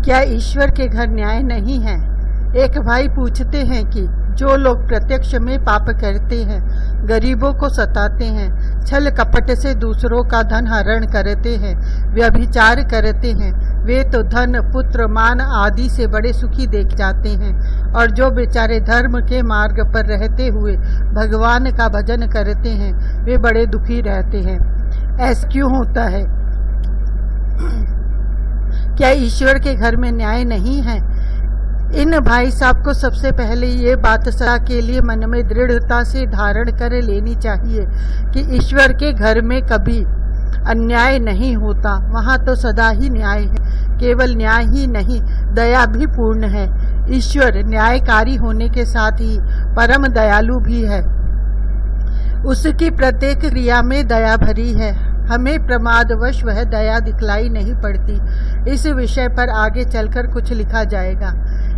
क्या ईश्वर के घर न्याय नहीं है? एक भाई पूछते हैं कि जो लोग प्रत्यक्ष में पाप करते हैं, गरीबों को सताते हैं, छल कपट से दूसरों का धन हरण करते हैं, व्यभिचार करते हैं, वे तो धन, पुत्र, मान आदि से बड़े सुखी देख जाते हैं, और जो बेचारे धर्म के मार्ग पर रहते हुए भगवान का भजन करते हैं, वे बड़े दुखी रहते हैं। ऐसा क्यों होता है? क्या ईश्वर के घर में न्याय नहीं है? इन भाई साहब को सबसे पहले ये बात सदा के लिए मन में दृढ़ता से धारण कर लेनी चाहिए कि ईश्वर के घर में कभी अन्याय नहीं होता। वहाँ तो सदा ही न्याय है। केवल न्याय ही नहीं, दया भी पूर्ण है। ईश्वर न्यायकारी होने के साथ ही परम दयालु भी है। उसकी प्रत्येक क्रिया में दया भरी है। हमें प्रमादवश वह दया दिखलाई नहीं पड़ती। इस विषय पर आगे चलकर कुछ लिखा जाएगा।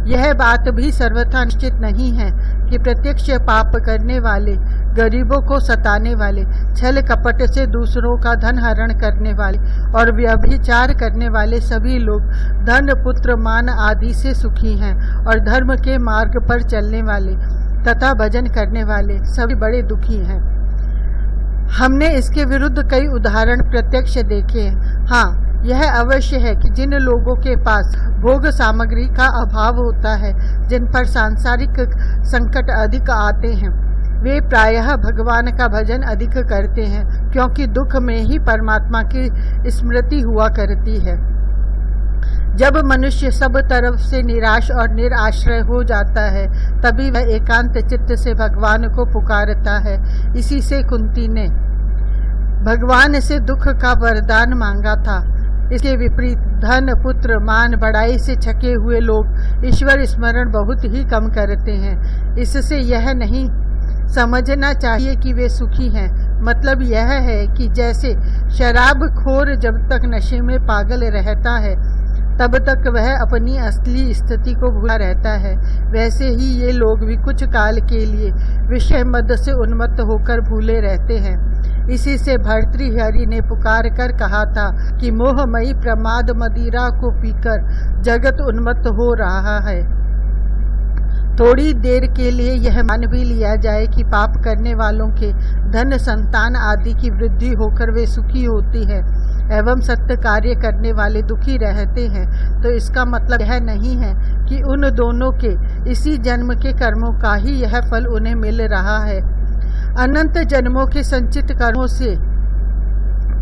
यह बात भी सर्वथा निश्चित नहीं है कि प्रत्यक्ष पाप करने वाले, गरीबों को सताने वाले, छल कपट से दूसरों का धन हरण करने वाले और व्यभिचार करने वाले सभी लोग धन, पुत्र, मान आदि से सुखी हैं, और धर्म के मार्ग पर चलने वाले तथा भजन करने वाले सभी बड़े दुखी हैं। हमने इसके विरुद्ध कई उदाहरण प्रत्यक्ष देखे हैं। हाँ, यह अवश्य है कि जिन लोगों के पास भोग सामग्री का अभाव होता है, जिन पर सांसारिक संकट अधिक आते हैं, वे प्रायः भगवान का भजन अधिक करते हैं, क्योंकि दुख में ही परमात्मा की स्मृति हुआ करती है। जब मनुष्य सब तरफ से निराश और निराश्रय हो जाता है, तभी वह एकांत चित्त से भगवान को पुकारता है। इसी से कुंती ने भगवान से दुख का वरदान मांगा था। इसके विपरीत धन, पुत्र, मान, बड़ाई से छके हुए लोग ईश्वर स्मरण बहुत ही कम करते हैं। इससे यह नहीं समझना चाहिए कि वे सुखी हैं। मतलब यह है कि जैसे शराबखोर जब तक नशे में पागल रहता है, तब तक वह अपनी असली स्थिति को भूला रहता है, वैसे ही ये लोग भी कुछ काल के लिए विषय मद से उन्मत्त होकर भूले रहते हैं। इसी से भर्तृहरि ने पुकार कर कहा था कि मोहमयी प्रमाद मदिरा को पीकर जगत उन्मत्त हो रहा है। थोड़ी देर के लिए यह मान भी लिया जाए कि पाप करने वालों के धन, संतान आदि की वृद्धि होकर वे सुखी होती है एवं सत्य कार्य करने वाले दुखी रहते हैं, तो इसका मतलब यह नहीं है कि उन दोनों के इसी जन्म के कर्मों का ही यह फल उन्हें मिल रहा है। अनंत जन्मों के संचित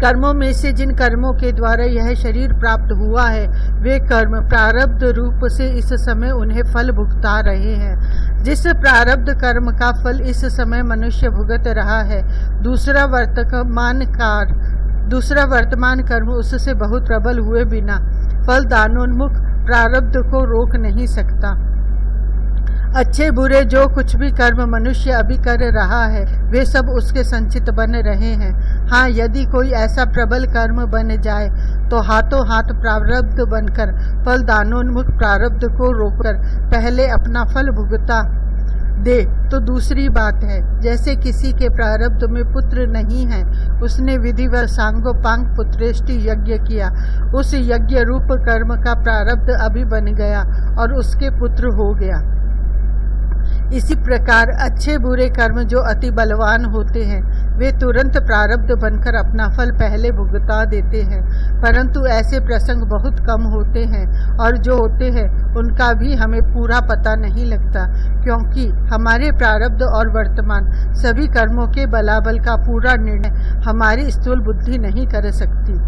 कर्मों में से जिन कर्मों के द्वारा यह शरीर प्राप्त हुआ है, वे कर्म प्रारब्ध रूप से इस समय उन्हें फल भुगता रहे हैं। जिस प्रारब्ध कर्म का फल इस समय मनुष्य भुगत रहा है, दूसरा वर्तमान कर्म उससे बहुत प्रबल हुए बिना फलदानोन्मुख प्रारब्ध को रोक नहीं सकता। अच्छे बुरे जो कुछ भी कर्म मनुष्य अभी कर रहा है, वे सब उसके संचित बन रहे हैं। हाँ, यदि कोई ऐसा प्रबल कर्म बन जाए तो हाथों हाथ प्रारब्ध बनकर फलदानोन्मुख प्रारब्ध को रोककर पहले अपना फल भुगता दे तो दूसरी बात है। जैसे किसी के प्रारब्ध में पुत्र नहीं है, उसने विधिवत सांगोपांग पुत्रेष्टि यज्ञ किया, उस यज्ञ रूप कर्म का प्रारब्ध अभी बन गया और उसके पुत्र हो गया। इसी प्रकार अच्छे बुरे कर्म जो अति बलवान होते हैं, वे तुरंत प्रारब्ध बनकर अपना फल पहले भुगता देते हैं, परंतु ऐसे प्रसंग बहुत कम होते हैं, और जो होते हैं उनका भी हमें पूरा पता नहीं लगता, क्योंकि हमारे प्रारब्ध और वर्तमान सभी कर्मों के बलाबल का पूरा निर्णय हमारी स्थूल बुद्धि नहीं कर सकती।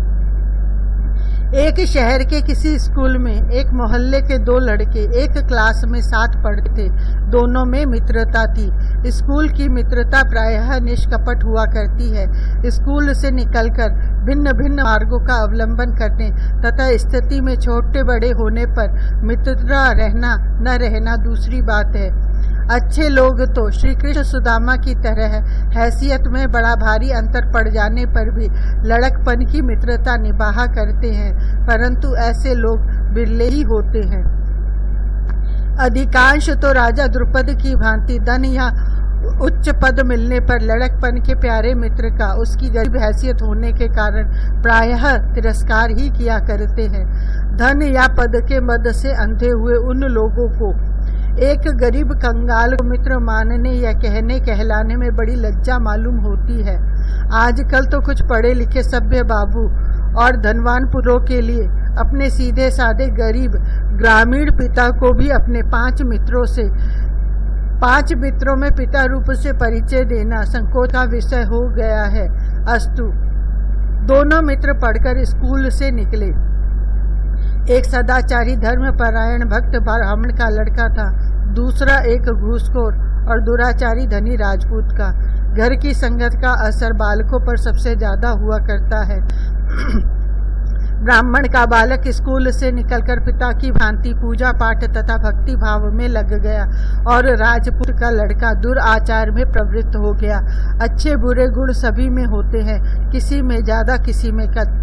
एक शहर के किसी स्कूल में एक मोहल्ले के दो लड़के एक क्लास में साथ पढ़ते थे। दोनों में मित्रता थी। स्कूल की मित्रता प्रायः निष्कपट हुआ करती है। स्कूल से निकलकर भिन्न भिन्न मार्गों का अवलंबन करने तथा स्थिति में छोटे बड़े होने पर मित्रता रहना न रहना दूसरी बात है। अच्छे लोग तो श्री कृष्ण सुदामा की तरह हैसियत में बड़ा भारी अंतर पड़ जाने पर भी लड़कपन की मित्रता निभाया करते हैं, परंतु ऐसे लोग बिरले ही होते हैं। अधिकांश तो राजा द्रुपद की भांति धन या उच्च पद मिलने पर लड़कपन के प्यारे मित्र का उसकी गरीब हैसियत होने के कारण प्रायः तिरस्कार ही किया करते हैं। धन या पद के मद से अंधे हुए उन लोगों को एक गरीब कंगाल को मित्र मानने या कहने कहलाने में बड़ी लज्जा मालूम होती है। आजकल तो कुछ पढ़े लिखे सभ्य बाबू और धनवान पुरों के लिए अपने सीधे साधे गरीब ग्रामीण पिता को भी अपने 5 मित्रों में पिता रूप से परिचय देना संकोच का विषय हो गया है। अस्तु, दोनों मित्र पढ़कर स्कूल से निकले। एक सदाचारी धर्मपरायण भक्त ब्राह्मण का लड़का था, दूसरा एक घूसखोर और दुराचारी धनी राजपूत का। घर की संगत का असर बालकों पर सबसे ज्यादा हुआ करता है। ब्राह्मण का बालक स्कूल से निकलकर पिता की भांति पूजा पाठ तथा भक्ति भाव में लग गया और राजपूत का लड़का दुराचार में प्रवृत्त हो गया। अच्छे बुरे गुण सभी में होते हैं, किसी में ज्यादा किसी में कम।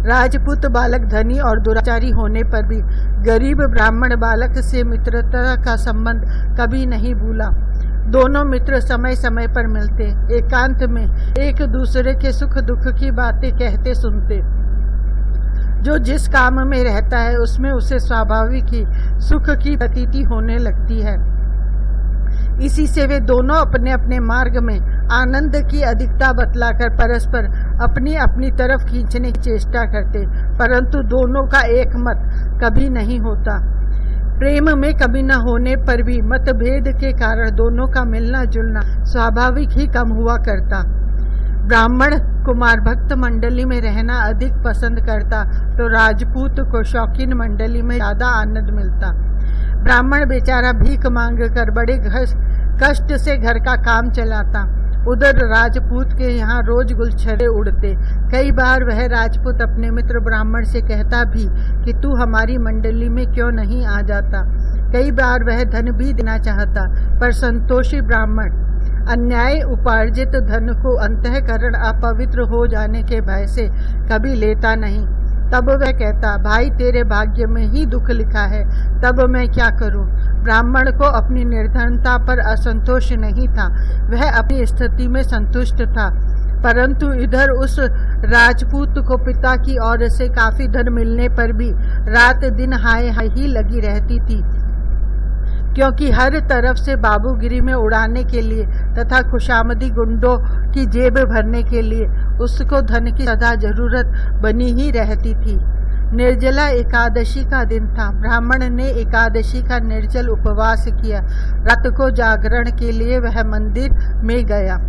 राजपूत बालक धनी और दुराचारी होने पर भी गरीब ब्राह्मण बालक से मित्रता का संबंध कभी नहीं भूला। दोनों मित्र समय समय पर मिलते, एकांत में एक दूसरे के सुख दुख की बातें कहते सुनते। जो जिस काम में रहता है उसमें उसे स्वाभाविक ही सुख की प्रतीति होने लगती है। इसी से वे दोनों अपने अपने मार्ग में आनंद की अधिकता बतलाकर परस्पर अपनी अपनी तरफ खींचने की चेष्टा करते, परंतु दोनों का एक मत कभी नहीं होता। प्रेम में कभी न होने पर भी मतभेद के कारण दोनों का मिलना जुलना स्वाभाविक ही कम हुआ करता। ब्राह्मण कुमार भक्त मंडली में रहना अधिक पसंद करता तो राजपूत को शौकीन मंडली में ज्यादा आनंद मिलता। ब्राह्मण बेचारा भीख मांग कर बड़े कष्ट से घर का काम चलाता, उधर राजपूत के यहाँ रोज गुलछरे उड़ते। कई बार वह राजपूत अपने मित्र ब्राह्मण से कहता भी कि तू हमारी मंडली में क्यों नहीं आ जाता। कई बार वह धन भी देना चाहता, पर संतोषी ब्राह्मण अन्याय उपार्जित धन को अंतःकरण अपवित्र हो जाने के भय से कभी लेता नहीं। तब वह कहता, भाई तेरे भाग्य में ही दुख लिखा है, तब मैं क्या करूं। ब्राह्मण को अपनी निर्धनता पर असंतोष नहीं था, वह अपनी स्थिति में संतुष्ट था, परंतु इधर उस राजपूत को पिता की ओर से काफी धन मिलने पर भी रात दिन हाय हाय ही लगी रहती थी, क्योंकि हर तरफ से बाबूगिरी में उड़ाने के लिए तथा खुशामदी गुंडों की जेब भरने के लिए उसको धन की सदा जरूरत बनी ही रहती थी। निर्जला एकादशी का दिन था। ब्राह्मण ने एकादशी का निर्जल उपवास किया। रात को जागरण के लिए वह मंदिर में गया।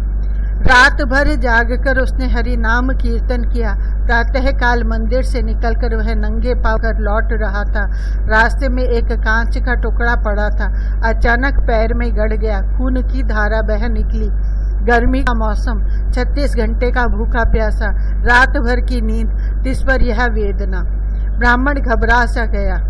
रात भर जागकर उसने हरि नाम कीर्तन किया। प्रातः काल मंदिर से निकलकर वह नंगे पांव कर लौट रहा था। रास्ते में एक कांच का टुकड़ा पड़ा था। अचानक पैर में गड़ गया, खून की धारा बह निकली। गर्मी का मौसम, 36 घंटे का भूखा प्यासा, रात भर की नींद, इस पर यह वेदना। ब्राह्मण घबरा सा गया।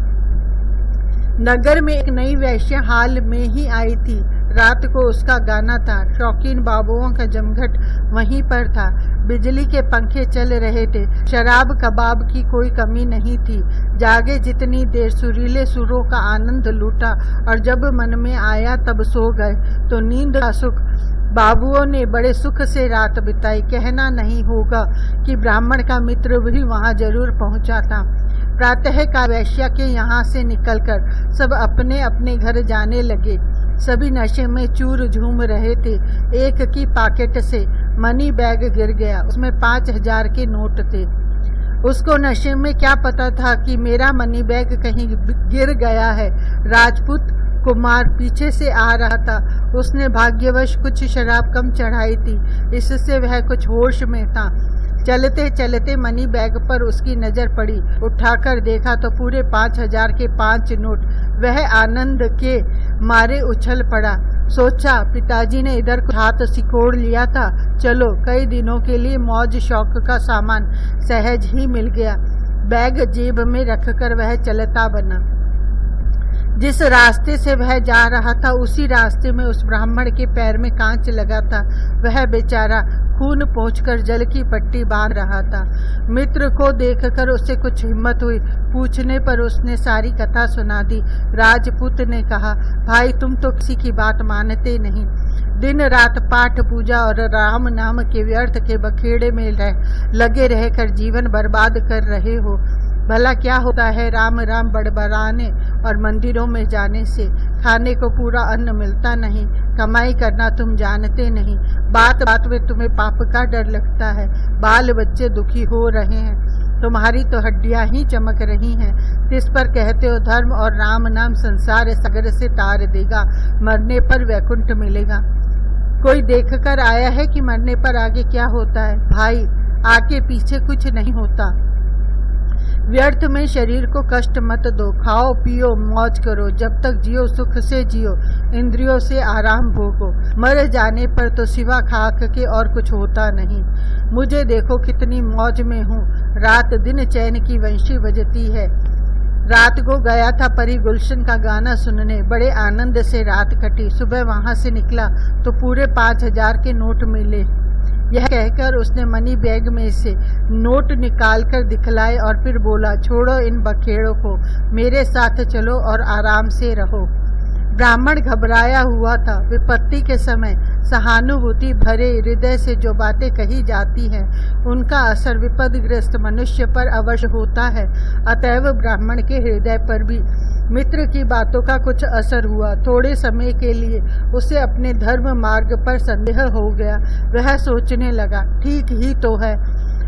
नगर में एक नई वैश्य हाल में ही आई थी। रात को उसका गाना था। शौकीन बाबुओं का जमघट वहीं पर था। बिजली के पंखे चल रहे थे। शराब कबाब की कोई कमी नहीं थी। जागे जितनी देर सुरीले सुरों का आनंद लूटा और जब मन में आया तब सो गए। तो नींद का सुख। बाबुओं ने बड़े सुख से रात बिताई। कहना नहीं होगा कि ब्राह्मण का मित्र भी वहां जरूर पहुंचा था। प्रातः का वैश्या के यहाँ से निकलकर सब अपने अपने घर जाने लगे। सभी नशे में चूर झूम रहे थे। एक की पॉकेट से मनी बैग गिर गया। उसमें 5000 के नोट थे। उसको नशे में क्या पता था कि मेरा मनी बैग कहीं गिर गया है। राजपूत कुमार पीछे से आ रहा था। उसने भाग्यवश कुछ शराब कम चढ़ाई थी, इससे वह कुछ होश में था। चलते चलते मनी बैग पर उसकी नजर पड़ी। उठाकर देखा तो पूरे 5000 के 5 नोट। वह आनंद के मारे उछल पड़ा। सोचा, पिताजी ने इधर हाथ सिकोड़ लिया था। चलो, कई दिनों के लिए मौज शौक का सामान सहज ही मिल गया। बैग जेब में रखकर वह चलता बना। जिस रास्ते से वह जा रहा था उसी रास्ते में उस ब्राह्मण के पैर में कांच लगा था। वह बेचारा खून पोंछकर जल की पट्टी बांध रहा था। मित्र को देखकर उसे कुछ हिम्मत हुई। पूछने पर उसने सारी कथा सुना दी। राजपूत ने कहा, भाई तुम तो किसी की बात मानते नहीं। दिन रात पाठ पूजा और राम नाम के व्यर्थ के बखेड़े में लगे रहकर जीवन बर्बाद कर रहे हो। भला क्या होता है राम राम बड़बड़ाने और मंदिरों में जाने से? खाने को पूरा अन्न मिलता नहीं, कमाई करना तुम जानते नहीं, बात बात में तुम्हें पाप का डर लगता है, बाल बच्चे दुखी हो रहे हैं, तुम्हारी तो हड्डियां ही चमक रही हैं, तिस पर कहते हो धर्म और राम नाम संसार सागर से तार देगा, मरने पर वैकुंठ मिलेगा। कोई देखकर आया है कि मरने पर आगे क्या होता है? भाई, आगे पीछे कुछ नहीं होता। व्यर्थ में शरीर को कष्ट मत दो, खाओ पियो मौज करो, जब तक जियो सुख से जियो, इंद्रियों से आराम भोगो। मर जाने पर तो सिवा खाक के और कुछ होता नहीं। मुझे देखो कितनी मौज में हूँ, रात दिन चैन की वंशी बजती है। रात को गया था परी गुलशन का गाना सुनने, बड़े आनंद से रात कटी। सुबह वहां से निकला तो पूरे 5000 के नोट मिले। यह कहकर उसने मनी बैग में से नोट निकालकर दिखलाए और फिर बोला, छोड़ो इन बखेड़ों को, मेरे साथ चलो और आराम से रहो। ब्राह्मण घबराया हुआ था। विपत्ति के समय सहानुभूति भरे हृदय से जो बातें कही जाती हैं उनका असर विपदग्रस्त मनुष्य पर अवश्य होता है। अतएव ब्राह्मण के हृदय पर भी मित्र की बातों का कुछ असर हुआ। थोड़े समय के लिए उसे अपने धर्म मार्ग पर संदेह हो गया। वह सोचने लगा, ठीक ही तो है,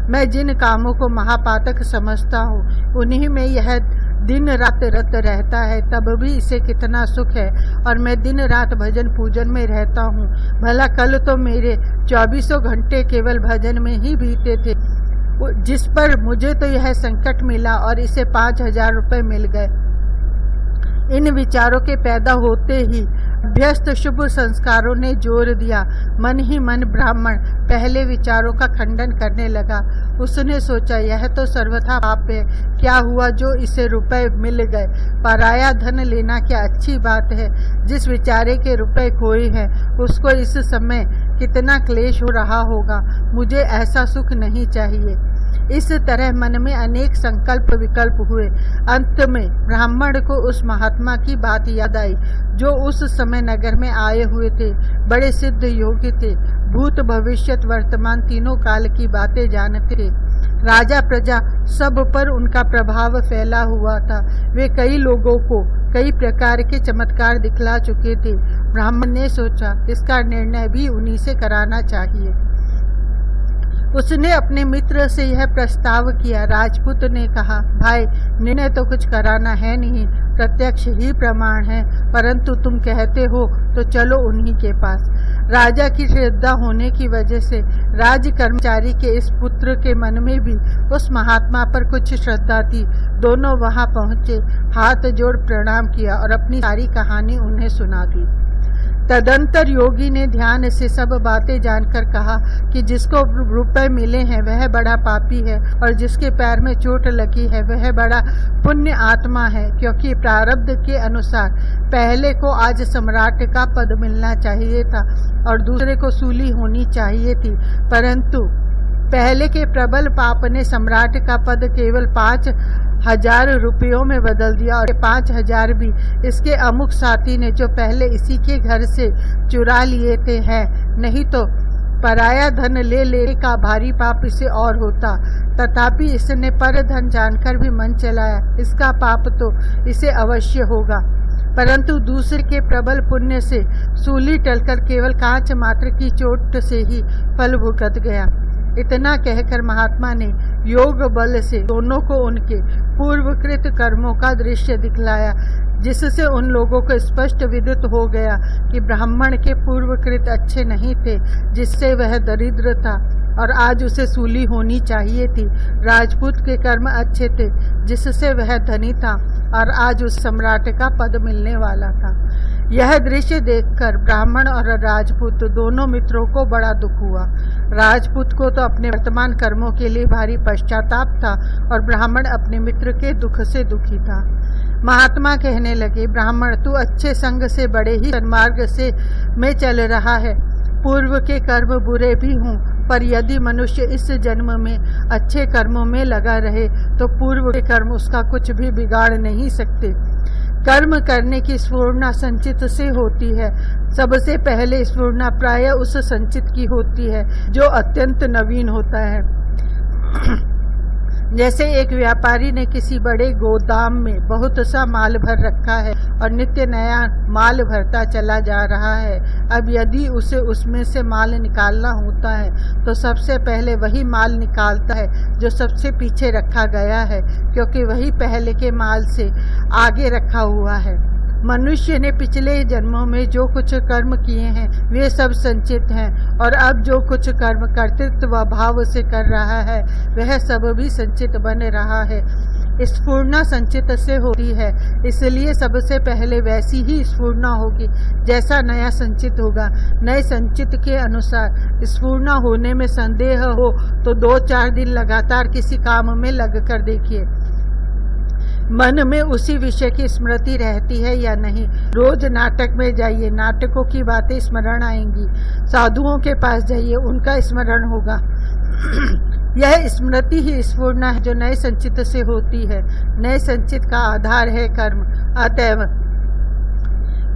मैं जिन कामों को महापातक समझता हूँ उन्हीं में यह दिन रात रत रहता है, तब भी इसे कितना सुख है, और मैं दिन रात भजन पूजन में रहता हूँ। भला कल तो मेरे 24 घंटे केवल भजन में ही बीते थे, जिस पर मुझे तो यह संकट मिला और इसे 5000 रुपये मिल गए। इन विचारों के पैदा होते ही अभ्यस्त शुभ संस्कारों ने जोर दिया। मन ही मन ब्राह्मण पहले विचारों का खंडन करने लगा। उसने सोचा, यह तो सर्वथा पाप है, क्या हुआ जो इसे रुपए मिल गए, पराया धन लेना क्या अच्छी बात है। जिस बेचारे के रुपए खोए हैं उसको इस समय कितना क्लेश हो रहा होगा, मुझे ऐसा सुख नहीं चाहिए। इस तरह मन में अनेक संकल्प विकल्प हुए। अंत में ब्राह्मण को उस महात्मा की बात याद आई जो उस समय नगर में आए हुए थे। बड़े सिद्ध योगी थे, भूत भविष्यत वर्तमान तीनों काल की बातें जानते थे। राजा प्रजा सब पर उनका प्रभाव फैला हुआ था। वे कई लोगों को कई प्रकार के चमत्कार दिखला चुके थे। ब्राह्मण ने सोचा, इसका निर्णय भी उन्हीं से कराना चाहिए। उसने अपने मित्र से यह प्रस्ताव किया। राजपूत ने कहा, भाई, निर्णय तो कुछ कराना है नहीं, प्रत्यक्ष ही प्रमाण है, परंतु तुम कहते हो तो चलो उन्हीं के पास। राजा की श्रद्धा होने की वजह से राज कर्मचारी के इस पुत्र के मन में भी उस महात्मा पर कुछ श्रद्धा थी। दोनों वहां पहुंचे, हाथ जोड़ प्रणाम किया और अपनी सारी कहानी उन्हें सुना दी। तदंतर योगी ने ध्यान से सब बातें जानकर कहा कि जिसको रुपए मिले हैं वह बड़ा पापी है, और जिसके पैर में चोट लगी है वह बड़ा पुण्य आत्मा है, क्योंकि प्रारब्ध के अनुसार पहले को आज सम्राट का पद मिलना चाहिए था और दूसरे को सूली होनी चाहिए थी, परंतु पहले के प्रबल पाप ने सम्राट का पद केवल 5000 रुपयों में बदल दिया, और 5000 भी इसके अमुक साथी ने जो पहले इसी के घर से चुरा लिए थे हैं, नहीं तो पराया धन ले का भारी पाप इसे और होता। तथापि इसने पर धन जानकर भी मन चलाया, इसका पाप तो इसे अवश्य होगा, परंतु दूसरे के प्रबल पुण्य से सूली टलकर केवल कांच मात्र की चोट से ही फल भुगत गया। इतना कहकर महात्मा ने योग बल से दोनों को उनके पूर्वकृत कर्मों का दृश्य दिखलाया, जिससे उन लोगों को स्पष्ट विदित हो गया कि ब्राह्मण के पूर्वकृत अच्छे नहीं थे, जिससे वह दरिद्र था और आज उसे सूली होनी चाहिए थी। राजपूत के कर्म अच्छे थे, जिससे वह धनी था और आज उस सम्राट का पद मिलने वाला था। यह दृश्य देखकर ब्राह्मण और राजपूत दोनों मित्रों को बड़ा दुख हुआ। राजपूत को तो अपने वर्तमान कर्मों के लिए भारी पश्चाताप था और ब्राह्मण अपने मित्र के दुख से दुखी था। महात्मा कहने लगे, ब्राह्मण, तू अच्छे संग से बड़े ही सन्मार्ग से में चल रहा है। पूर्व के कर्म बुरे भी हों, पर यदि मनुष्य इस जन्म में अच्छे कर्मों में लगा रहे तो पूर्व के कर्म उसका कुछ भी बिगाड़ नहीं सकते। कर्म करने की स्फूर्णा संचित से होती है। सबसे पहले स्फूर्णा प्राय उस संचित की होती है जो अत्यंत नवीन होता है। जैसे एक व्यापारी ने किसी बड़े गोदाम में बहुत सा माल भर रखा है और नित्य नया माल भरता चला जा रहा है। अब यदि उसे उसमें से माल निकालना होता है तो सबसे पहले वही माल निकालता है जो सबसे पीछे रखा गया है, क्योंकि वही पहले के माल से आगे रखा हुआ है। मनुष्य ने पिछले जन्मों में जो कुछ कर्म किए हैं वे सब संचित हैं, और अब जो कुछ कर्म कर्तृत्व भाव से कर रहा है वह सब भी संचित बन रहा है। स्फूर्णा संचित से होती है, इसलिए सबसे पहले वैसी ही स्फूर्णा होगी जैसा नया संचित होगा। नए संचित के अनुसार स्फूर्णा होने में संदेह हो तो 2-4 दिन लगातार किसी काम में लग कर देखिए, मन में उसी विषय की स्मृति रहती है या नहीं। रोज नाटक में जाइए, नाटकों की बातें स्मरण आएंगी। साधुओं के पास जाइए, उनका स्मरण होगा। यह स्मृति ही स्फूर्णा है जो नए संचित से होती है। नए संचित का आधार है कर्म। अतएव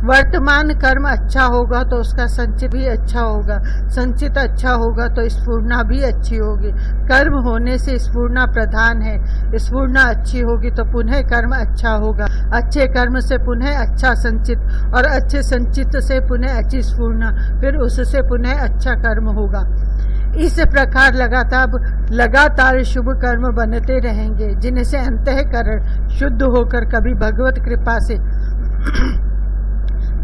वर्तमान कर्म अच्छा होगा तो उसका संचित भी अच्छा होगा, संचित अच्छा होगा तो स्फूर्णा भी अच्छी होगी। कर्म होने से स्फूर्णा प्रधान है, स्फूर्णा अच्छी होगी तो पुनः कर्म अच्छा होगा, अच्छे कर्म से पुनः अच्छा संचित, और अच्छे संचित से पुनः अच्छी स्फूर्णा, फिर उससे पुनः अच्छा कर्म होगा। इस प्रकार लगातार शुभ कर्म बनते रहेंगे, जिनसे अंतःकरण शुद्ध होकर कभी भगवत कृपा से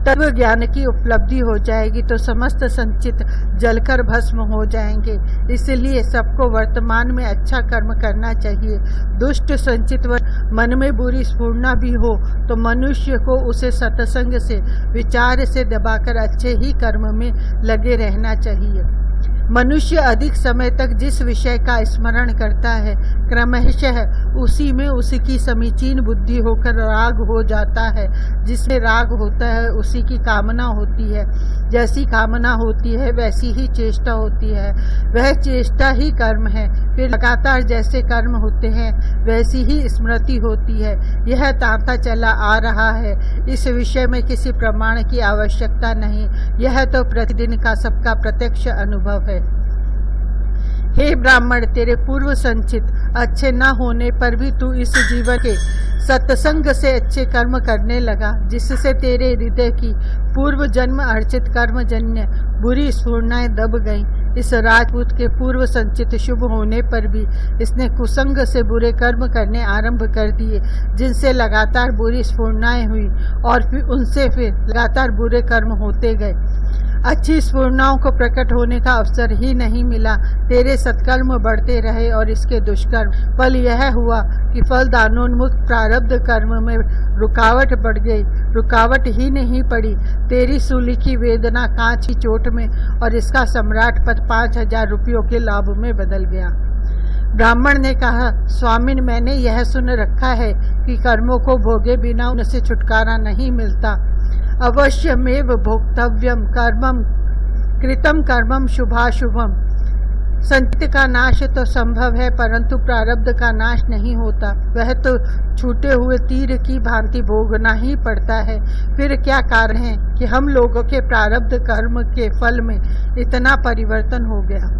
तत्व ज्ञान की उपलब्धि हो जाएगी तो समस्त संचित जलकर भस्म हो जाएंगे। इसलिए सबको वर्तमान में अच्छा कर्म करना चाहिए। दुष्ट संचित मन में बुरी स्फूर्णा भी हो तो मनुष्य को उसे सत्संग से, विचार से दबाकर अच्छे ही कर्म में लगे रहना चाहिए। मनुष्य अधिक समय तक जिस विषय का स्मरण करता है क्रमशः उसी में उसकी समीचीन बुद्धि होकर राग हो जाता है। जिसमें राग होता है उसी की कामना होती है, जैसी कामना होती है वैसी ही चेष्टा होती है, वह चेष्टा ही कर्म है। फिर लगातार जैसे कर्म होते हैं वैसी ही स्मृति होती है। यह तांता चला आ रहा है, इस विषय में किसी प्रमाण की आवश्यकता नहीं। यह तो प्रतिदिन का सबका प्रत्यक्ष अनुभव है। हे ब्राह्मण, तेरे पूर्व संचित अच्छे न होने पर भी तू इस जीवन के सत्संग से अच्छे कर्म करने लगा, जिससे तेरे हृदय की पूर्व जन्म अर्चित कर्मजन्य बुरी स्फूर्णाएं दब गईं। इस राजपूत के पूर्व संचित शुभ होने पर भी इसने कुसंग से बुरे कर्म करने आरंभ कर दिए, जिनसे लगातार बुरी स्फूर्णाएं हुई और फिर उनसे लगातार बुरे कर्म होते गए। अच्छी स्फूर्णाओं को प्रकट होने का अवसर ही नहीं मिला। तेरे सत्कर्म बढ़ते रहे और इसके दुष्कर्म फल यह हुआ कि फलदानोन्मुख प्रारब्ध कर्म में रुकावट बढ़ गई। रुकावट ही नहीं पड़ी, तेरी सूली की वेदना कांच की चोट में और इसका सम्राट पद 5000 रुपयों के लाभ में बदल गया। ब्राह्मण ने कहा, स्वामिन, मैंने यह सुन रखा है कि कर्मों को भोगे बिना उनसे छुटकारा नहीं मिलता। अवश्यमेव भोक्तव्यम कर्मम कृतम कर्मम शुभाशुभम। संचित का नाश तो संभव है, परंतु प्रारब्ध का नाश नहीं होता। वह तो छूटे हुए तीर की भांति भोगना ही पड़ता है। फिर क्या कारण है कि हम लोगों के प्रारब्ध कर्म के फल में इतना परिवर्तन हो गया।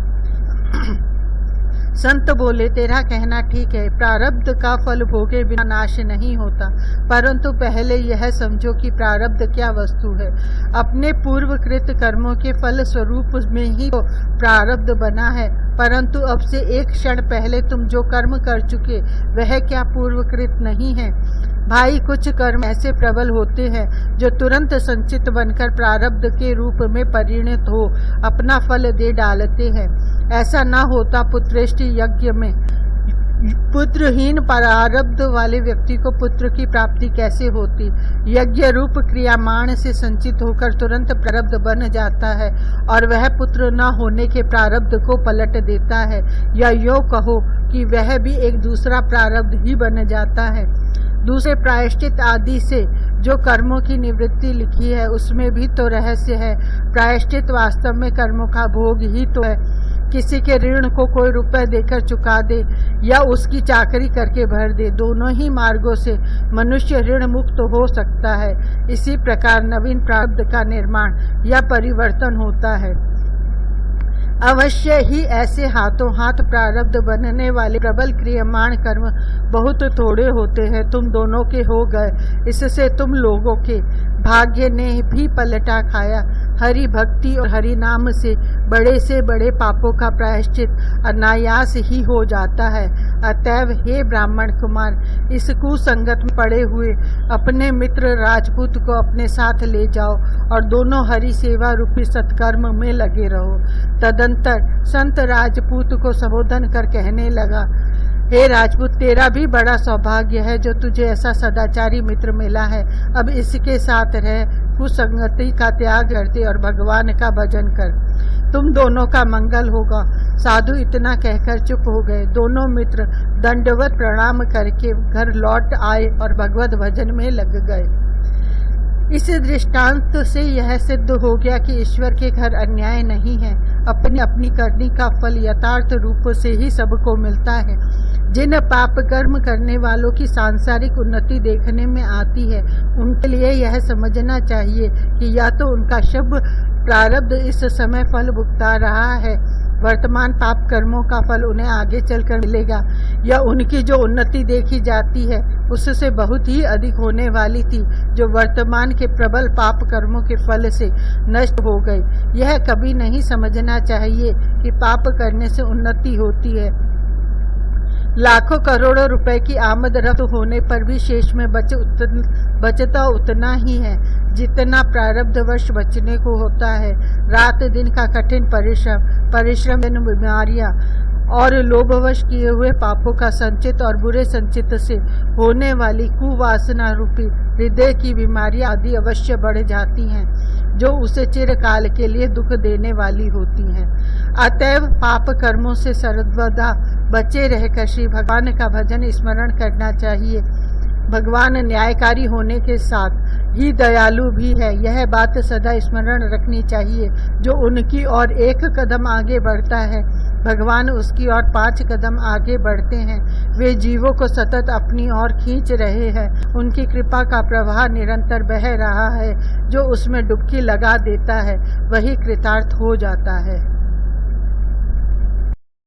संत बोले, तेरा कहना ठीक है, प्रारब्ध का फल भोगे बिना नाश नहीं होता, परंतु पहले यह समझो कि प्रारब्ध क्या वस्तु है। अपने पूर्वकृत कर्मों के फल स्वरूप में ही तो प्रारब्ध बना है, परंतु अब से एक क्षण पहले तुम जो कर्म कर चुके वह क्या पूर्वकृत नहीं है। भाई, कुछ कर्म ऐसे प्रबल होते हैं जो तुरंत संचित बनकर प्रारब्ध के रूप में परिणत हो अपना फल दे डालते हैं। ऐसा न होता पुत्रेष्टि यज्ञ में पुत्रहीन प्रारब्ध वाले व्यक्ति को पुत्र की प्राप्ति कैसे होती। यज्ञ रूप क्रियामाण से संचित होकर तुरंत प्रारब्ध बन जाता है और वह पुत्र न होने के प्रारब्ध को पलट देता है, या यूं कहो कि वह भी एक दूसरा प्रारब्ध ही बन जाता है। दूसरे प्रायश्चित आदि से जो कर्मों की निवृत्ति लिखी है उसमें भी तो रहस्य है। प्रायश्चित वास्तव में कर्मों का भोग ही तो है। किसी के ऋण को कोई रुपए देकर चुका दे या उसकी चाकरी करके भर दे, दोनों ही मार्गों से मनुष्य ऋण मुक्त हो सकता है। इसी प्रकार नवीन प्रारब्ध का निर्माण या परिवर्तन होता है। अवश्य ही ऐसे हाथों हाथ प्रारब्ध बनने वाले प्रबल क्रियमाण कर्म बहुत थोड़े होते हैं। तुम दोनों के हो गए, इससे तुम लोगों के भाग्य ने भी पलटा खाया। हरि भक्ति और हरि नाम से बड़े पापों का प्रायश्चित अनायास ही हो जाता है। अतएव हे ब्राह्मण कुमार, इस कुसंगत में पड़े हुए अपने मित्र राजपूत को अपने साथ ले जाओ और दोनों हरि सेवा रूपी सत्कर्म में लगे रहो। तदंतर संत राजपूत को संबोधन कर कहने लगा, हे राजपूत, तेरा भी बड़ा सौभाग्य है जो तुझे ऐसा सदाचारी मित्र मिला है। अब इसके साथ रह, कुसंगति का त्याग करते और भगवान का भजन कर, तुम दोनों का मंगल होगा। साधु इतना कहकर चुप हो गए। दोनों मित्र दंडवत प्रणाम करके घर लौट आए और भगवत भजन में लग गए। इस दृष्टांत से यह सिद्ध हो गया कि ईश्वर के घर अन्याय नहीं है। अपनी अपनी करनी का फल यथार्थ रूप से ही सबको मिलता है। जिन पाप कर्म करने वालों की सांसारिक उन्नति देखने में आती है, उनके लिए यह समझना चाहिए कि या तो उनका शुभ प्रारब्ध इस समय फल भुगता रहा है, वर्तमान पाप कर्मों का फल उन्हें आगे चलकर मिलेगा, या उनकी जो उन्नति देखी जाती है उससे बहुत ही अधिक होने वाली थी, जो वर्तमान के प्रबल पाप कर्मों के फल से नष्ट हो गई। यह कभी नहीं समझना चाहिए कि पाप करने से उन्नति होती है। लाखों करोड़ों रुपए की आमद रफ्त होने पर भी शेष में बचता उतना ही है जितना प्रारब्धवश बचने को होता है। रात दिन का कठिन परिश्रम बीमारियां और लोभवश किए हुए पापों का संचित और बुरे संचित से होने वाली कुवासना रूपी हृदय की बीमारियां आदि अवश्य बढ़ जाती हैं, जो उसे चिरकाल के लिए दुख देने वाली होती हैं। अतएव पाप कर्मों से सर्वदा बचे रहकर श्री भगवान का भजन स्मरण करना चाहिए। भगवान न्यायकारी होने के साथ ही दयालु भी है, यह बात सदा स्मरण रखनी चाहिए। जो उनकी ओर एक कदम आगे बढ़ता है, भगवान उसकी ओर 5 कदम आगे बढ़ते हैं। वे जीवों को सतत अपनी ओर खींच रहे हैं। उनकी कृपा का प्रवाह निरंतर बह रहा है। जो उसमें डुबकी लगा देता है वही कृतार्थ हो जाता है।